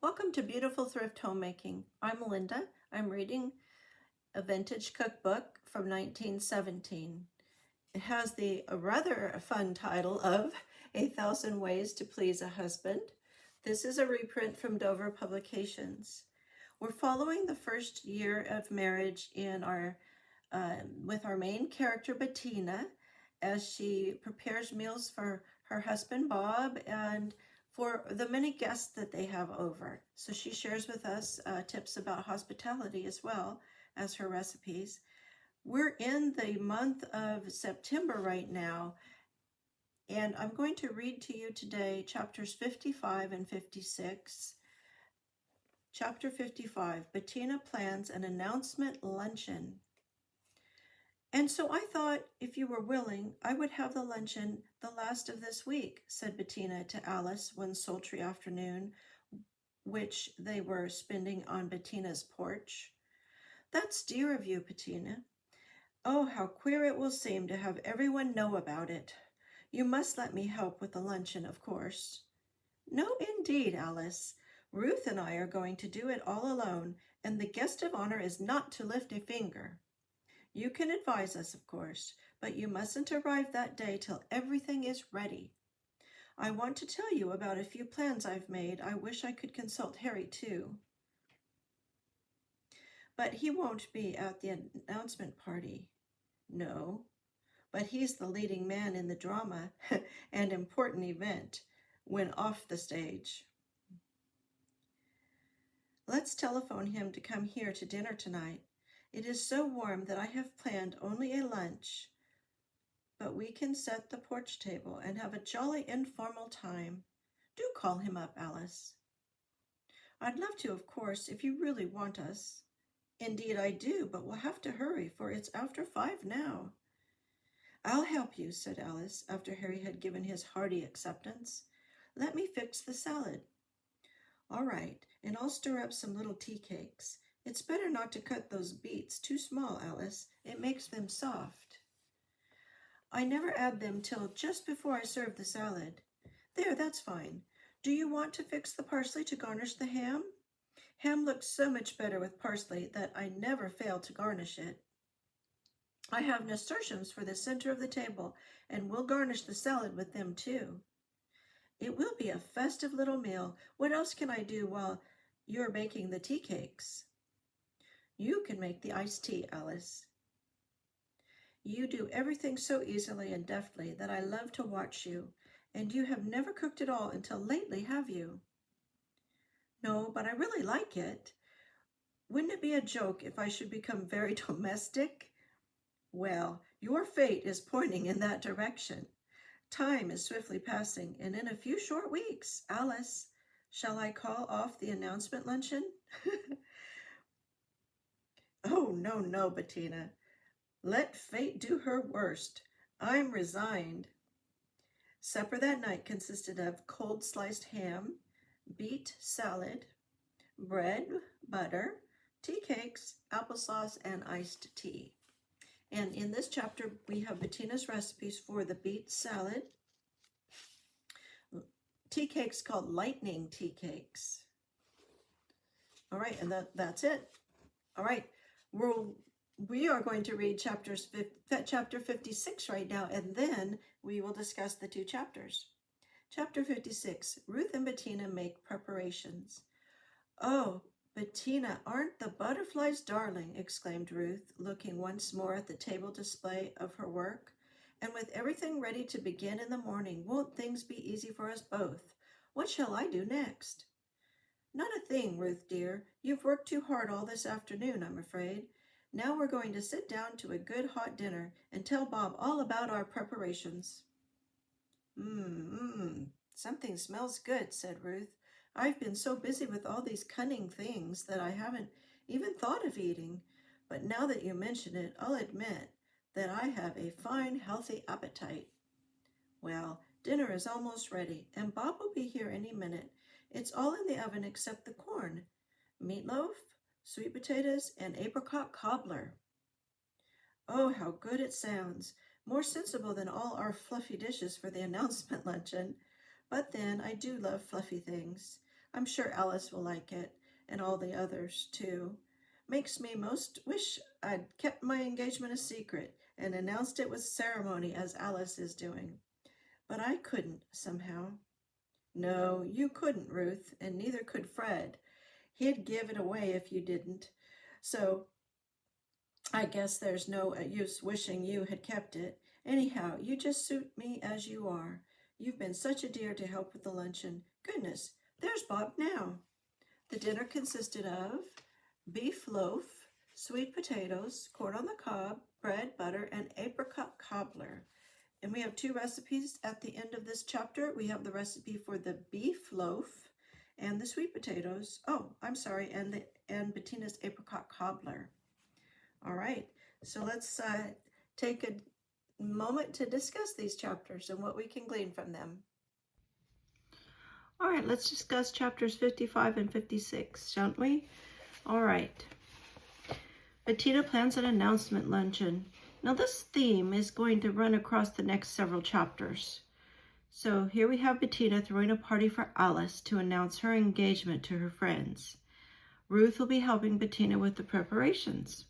Welcome to Beautiful Thrift Homemaking. I'm Linda. I'm reading a vintage cookbook from 1917. It has the rather fun title of A Thousand Ways to Please a Husband. This is a reprint from Dover Publications. We're following the first year of marriage in our with our main character Bettina as she prepares meals for her husband Bob and for the many guests that they have over. So she shares with us tips about hospitality as well as her recipes. We're in the month of September right now, and I'm going to read to you today chapters 55 and 56. Chapter 55, Bettina plans an announcement luncheon. And so I thought, if you were willing, I would have the luncheon the last of this week, said Bettina to Alice one sultry afternoon, which they were spending on Bettina's porch. That's dear of you, Bettina. Oh, how queer it will seem to have everyone know about it. You must let me help with the luncheon, of course. No, indeed, Alice. Ruth and I are going to do it all alone, and the guest of honor is not to lift a finger. You can advise us, of course, but you mustn't arrive that day till everything is ready. I want to tell you about a few plans I've made. I wish I could consult Harry, too. But he won't be at the announcement party. No, but he's the leading man in the drama and important event when off the stage. Let's telephone him to come here to dinner tonight. It is so warm that I have planned only a lunch, but we can set the porch table and have a jolly informal time. Do call him up, Alice. I'd love to, of course, if you really want us. Indeed I do, but we'll have to hurry, for it's after 5 now. I'll help you, said Alice, after Harry had given his hearty acceptance. Let me fix the salad. All right, and I'll stir up some little tea cakes. It's better not to cut those beets too small, Alice. It makes them soft. I never add them till just before I serve the salad. There, that's fine. Do you want to fix the parsley to garnish the ham? Ham looks so much better with parsley that I never fail to garnish it. I have nasturtiums for the center of the table, and we'll garnish the salad with them too. It will be a festive little meal. What else can I do while you're making the tea cakes? You can make the iced tea, Alice. You do everything so easily and deftly that I love to watch you, and you have never cooked at all until lately, have you? No, but I really like it. Wouldn't it be a joke if I should become very domestic? Well, your fate is pointing in that direction. Time is swiftly passing, and in a few short weeks, Alice, shall I call off the announcement luncheon? Oh, no, no, Bettina. Let fate do her worst. I'm resigned. Supper that night consisted of cold sliced ham, beet salad, bread, butter, tea cakes, applesauce, and iced tea. And in this chapter, we have Bettina's recipes for the beet salad, tea cakes called lightning tea cakes. All right, and that's it. All right, we are going to read chapter 56 right now, and then we will discuss the 2 chapters. Chapter 56, Ruth and Bettina make preparations. Oh, Bettina, aren't the butterflies darling, exclaimed Ruth, looking once more at the table display of her work. And with everything ready to begin in the morning, won't things be easy for us both? What shall I do next? Not a thing, Ruth dear. You've worked too hard all this afternoon, I'm afraid. Now we're going to sit down to a good hot dinner and tell Bob all about our preparations. Something smells good, said Ruth. I've been so busy with all these cunning things that I haven't even thought of eating. But now that you mention it, I'll admit that I have a fine, healthy appetite. Well, dinner is almost ready, and Bob will be here any minute. It's all in the oven except the corn, meatloaf, sweet potatoes, and apricot cobbler. Oh, how good it sounds. More sensible than all our fluffy dishes for the announcement luncheon. But then, I do love fluffy things. I'm sure Alice will like it, and all the others too. Makes me most wish I'd kept my engagement a secret and announced it with ceremony as Alice is doing. But I couldn't, somehow. No, you couldn't, Ruth, and neither could Fred. He'd give it away if you didn't. So I guess there's no use wishing you had kept it. Anyhow, you just suit me as you are. You've been such a dear to help with the luncheon. Goodness, there's Bob now. The dinner consisted of beef loaf, sweet potatoes, corn on the cob, bread, butter, and apricot cobbler. And we have 2 recipes at the end of this chapter. We have the recipe for the beef loaf and the sweet potatoes. Oh, I'm sorry, and Bettina's apricot cobbler. All right, so let's take a moment to discuss these chapters and what we can glean from them. All right, let's discuss chapters 55 and 56, shan't we? All right. Bettina plans an announcement luncheon. Now this theme is going to run across the next several chapters. So here we have Bettina throwing a party for Alice to announce her engagement to her friends. Ruth will be helping Bettina with the preparations.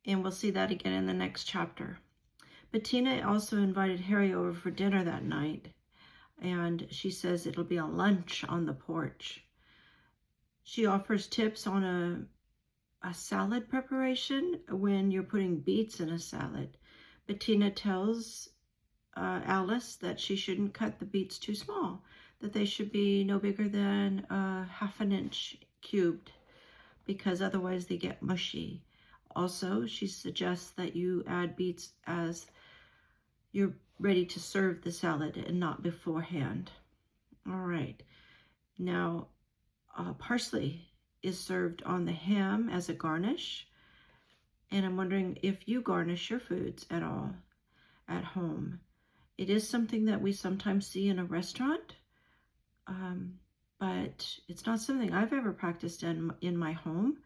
And we'll see that again in the next chapter. Bettina also invited Harry over for dinner that night. And she says it'll be a lunch on the porch. She offers tips on a salad preparation when you're putting beets in a salad. Bettina tells Alice that she shouldn't cut the beets too small, that they should be no bigger than 1/2 inch cubed, because otherwise they get mushy. Also, she suggests that you add beets as you're ready to serve the salad and not beforehand. All right. Now, parsley is served on the ham as a garnish. And I'm wondering if you garnish your foods at all at home. It is something that we sometimes see in a restaurant, but it's not something I've ever practiced in my home.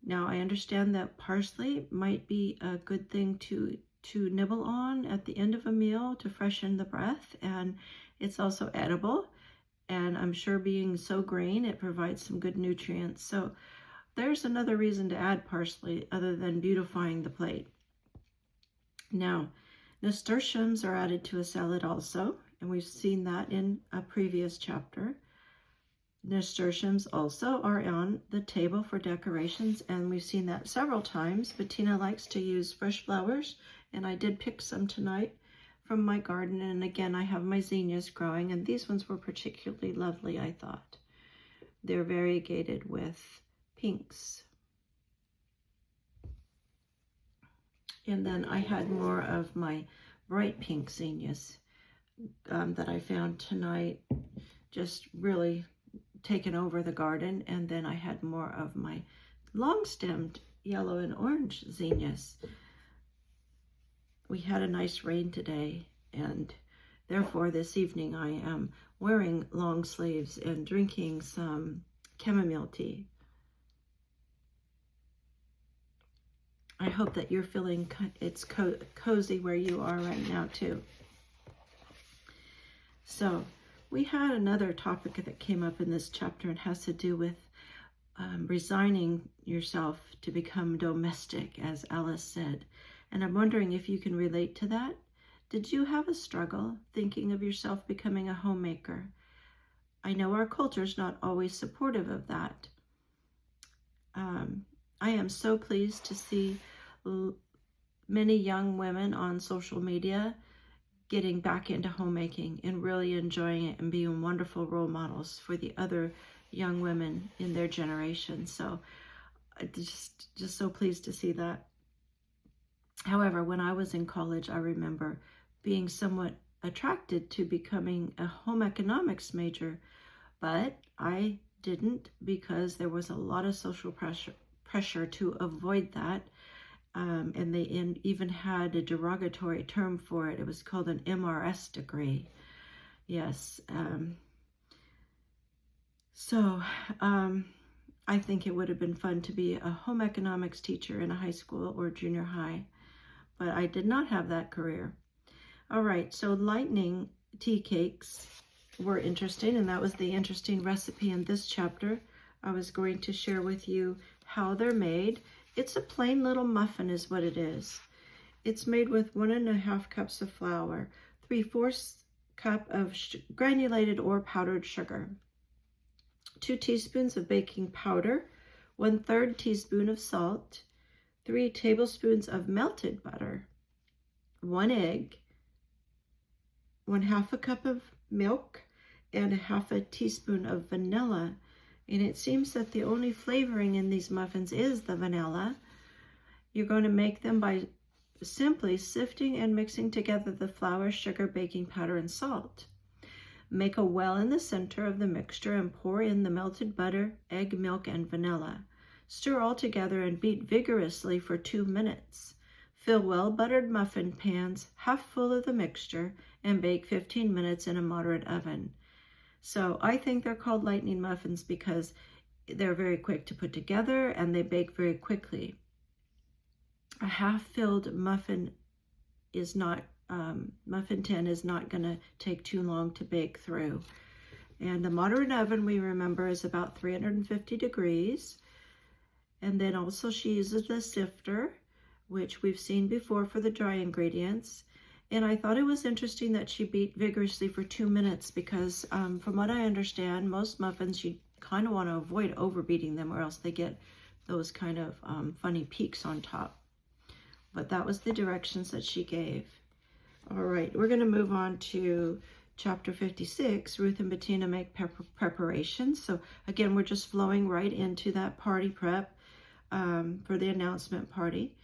Now, I understand that parsley might be a good thing to nibble on at the end of a meal to freshen the breath, and it's also edible, and I'm sure being so green, it provides some good nutrients. So there's another reason to add parsley other than beautifying the plate. Now, nasturtiums are added to a salad also, and we've seen that in a previous chapter. Nasturtiums also are on the table for decorations, and we've seen that several times. Bettina likes to use fresh flowers, and I did pick some tonight from my garden, and again I have my zinnias growing, and these ones were particularly lovely, I thought. They're variegated with pinks. And then I had more of my bright pink zinnias that I found tonight, just really taken over the garden. And then I had more of my long-stemmed yellow and orange zinnias. We had a nice rain today, and therefore this evening I am wearing long sleeves and drinking some chamomile tea. I hope that you're feeling it's cozy where you are right now too. So we had another topic that came up in this chapter, and has to do with resigning yourself to become domestic, as Alice said. And I'm wondering if you can relate to that. Did you have a struggle thinking of yourself becoming a homemaker? I know our culture is not always supportive of that. I am so pleased to see many young women on social media getting back into homemaking and really enjoying it and being wonderful role models for the other young women in their generation. So just so pleased to see that. However, when I was in college, I remember being somewhat attracted to becoming a home economics major, but I didn't, because there was a lot of social pressure to avoid that. And they even had a derogatory term for it. It was called an MRS degree. Yes. I think it would have been fun to be a home economics teacher in a high school or junior high, but I did not have that career. All right, so lightning tea cakes were interesting, and that was the interesting recipe in this chapter. I was going to share with you how they're made. It's a plain little muffin is what it is. It's made with 1½ cups of flour, 3/4 cup of granulated or powdered sugar, 2 teaspoons of baking powder, 1/3 teaspoon of salt, 3 tablespoons of melted butter, 1 egg, 1/2 cup of milk, and 1/2 teaspoon of vanilla. And it seems that the only flavoring in these muffins is the vanilla. You're going to make them by simply sifting and mixing together the flour, sugar, baking powder, and salt. Make a well in the center of the mixture and pour in the melted butter, egg, milk, and vanilla. Stir all together and beat vigorously for 2 minutes. Fill well-buttered muffin pans half full of the mixture and bake 15 minutes in a moderate oven. So I think they're called lightning muffins because they're very quick to put together and they bake very quickly. A half-filled muffin is not, muffin tin is not going to take too long to bake through. And the moderate oven, we remember, is about 350 degrees. And then also she uses the sifter, which we've seen before for the dry ingredients. And I thought it was interesting that she beat vigorously for 2 minutes because from what I understand, most muffins, you kind of want to avoid overbeating them or else they get those kind of funny peaks on top. But that was the directions that she gave. All right, we're going to move on to chapter 56, Ruth and Bettina make preparations. So again, we're just flowing right into that party prep for the announcement party.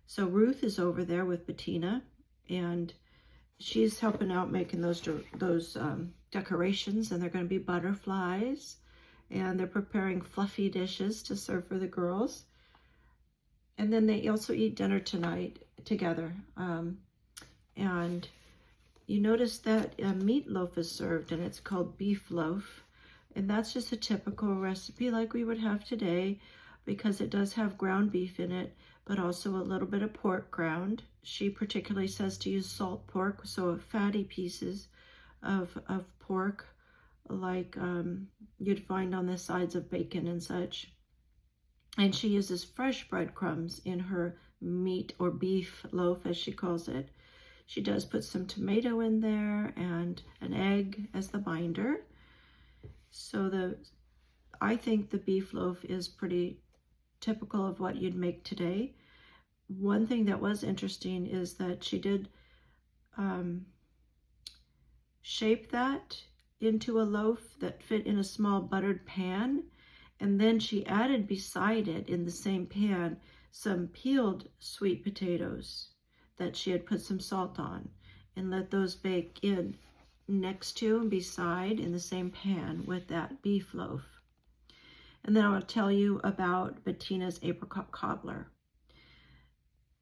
So Ruth is over there with Bettina, and she's helping out making those decorations, and they're going to be butterflies, and they're preparing fluffy dishes to serve for the girls. And then they also eat dinner tonight together. And you notice that a meatloaf is served, and it's called beef loaf. And that's just a typical recipe like we would have today because it does have ground beef in it, but also a little bit of pork ground. She particularly says to use salt pork, so fatty pieces of pork like you'd find on the sides of bacon and such. And she uses fresh breadcrumbs in her meat or beef loaf, as she calls it. She does put some tomato in there and an egg as the binder. So I think the beef loaf is pretty typical of what you'd make today. One thing that was interesting is that she did shape that into a loaf that fit in a small buttered pan. And then she added beside it in the same pan some peeled sweet potatoes that she had put some salt on and let those bake in next to and beside in the same pan with that beef loaf. And then I'll tell you about Bettina's apricot cobbler.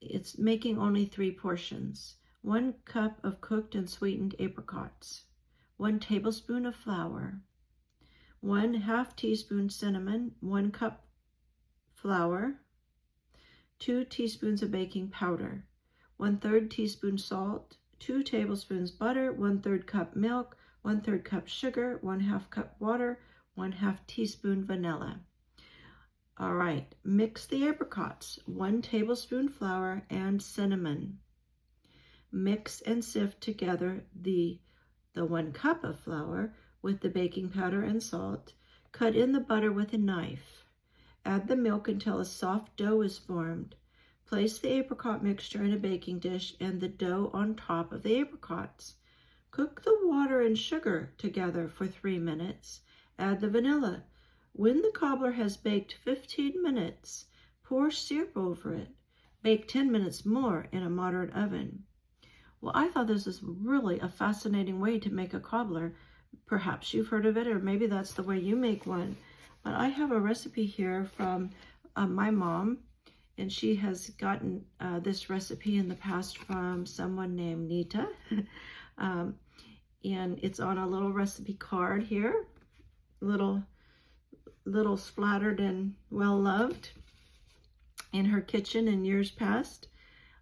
It's making only 3 portions. 1 cup of cooked and sweetened apricots, 1 tablespoon of flour, 1/2 teaspoon cinnamon, 1 cup flour, 2 teaspoons of baking powder, 1/3 teaspoon salt, 2 tablespoons butter, 1/3 cup milk, 1/3 cup sugar, 1/2 cup water, 1/2 teaspoon vanilla. All right, mix the apricots, 1 tablespoon flour and cinnamon. Mix and sift together the 1 cup of flour with the baking powder and salt. Cut in the butter with a knife. Add the milk until a soft dough is formed. Place the apricot mixture in a baking dish and the dough on top of the apricots. Cook the water and sugar together for 3 minutes. Add the vanilla. When the cobbler has baked 15 minutes, pour syrup over it. Bake 10 minutes more in a moderate oven. Well, I thought this was really a fascinating way to make a cobbler. Perhaps you've heard of it, or maybe that's the way you make one. But I have a recipe here from my mom, and she has gotten this recipe in the past from someone named Nita. And it's on a little recipe card here, little splattered and well-loved in her kitchen in years past.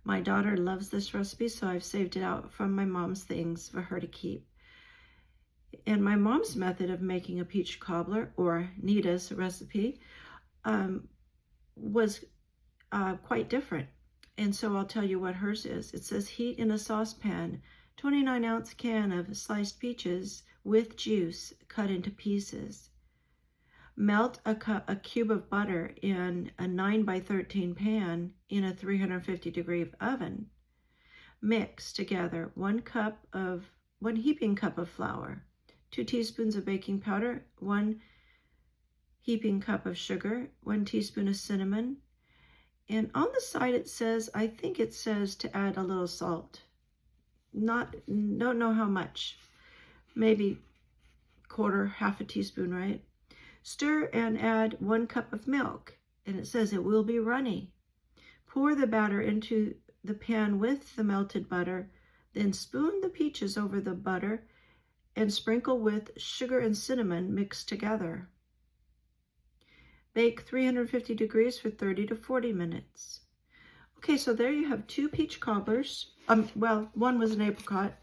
My daughter loves this recipe, so I've saved it out from my mom's things for her to keep. And my mom's method of making a peach cobbler, or Nita's recipe, was quite different. And so I'll tell you what hers is. It says heat in a saucepan 29-ounce can of sliced peaches with juice cut into pieces. Melt a cube of butter in a 9 by 13 pan in a 350-degree oven. Mix together 1 heaping cup of flour, 2 teaspoons of baking powder, 1 heaping cup of sugar, 1 teaspoon of cinnamon. And on the side it says, I think it says to add a little salt. Don't know how much. Maybe half a teaspoon, right? Stir and add 1 cup of milk, and it says it will be runny. Pour the batter into the pan with the melted butter, then spoon the peaches over the butter and sprinkle with sugar and cinnamon mixed together. Bake 350 degrees for 30 to 40 minutes. Okay, so there you have 2 peach cobblers. Well, one was an apricot,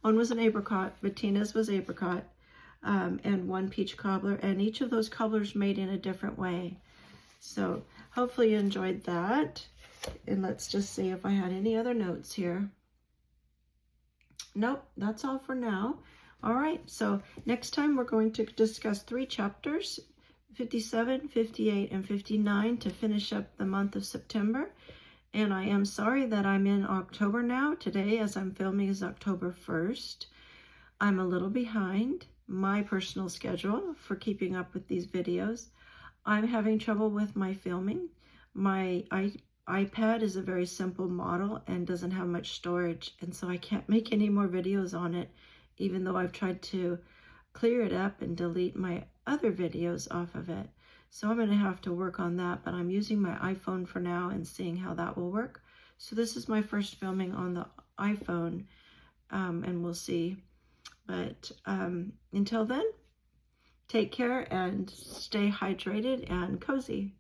One was an apricot, Bettina's was apricot, and 1 peach cobbler, and each of those cobblers made in a different way. So hopefully you enjoyed that. And let's just see if I had any other notes here. Nope, that's all for now. All right, so next time we're going to discuss 3 chapters, 57, 58, and 59 to finish up the month of September. And I am sorry that I'm in October now. Today, as I'm filming, is October 1st. I'm a little behind my personal schedule for keeping up with these videos. I'm having trouble with my filming. My iPad is a very simple model and doesn't have much storage, and so I can't make any more videos on it, even though I've tried to clear it up and delete my other videos off of it. So I'm going to have to work on that, but I'm using my iPhone for now and seeing how that will work. So this is my first filming on the iPhone, and we'll see. But until then, take care and stay hydrated and cozy.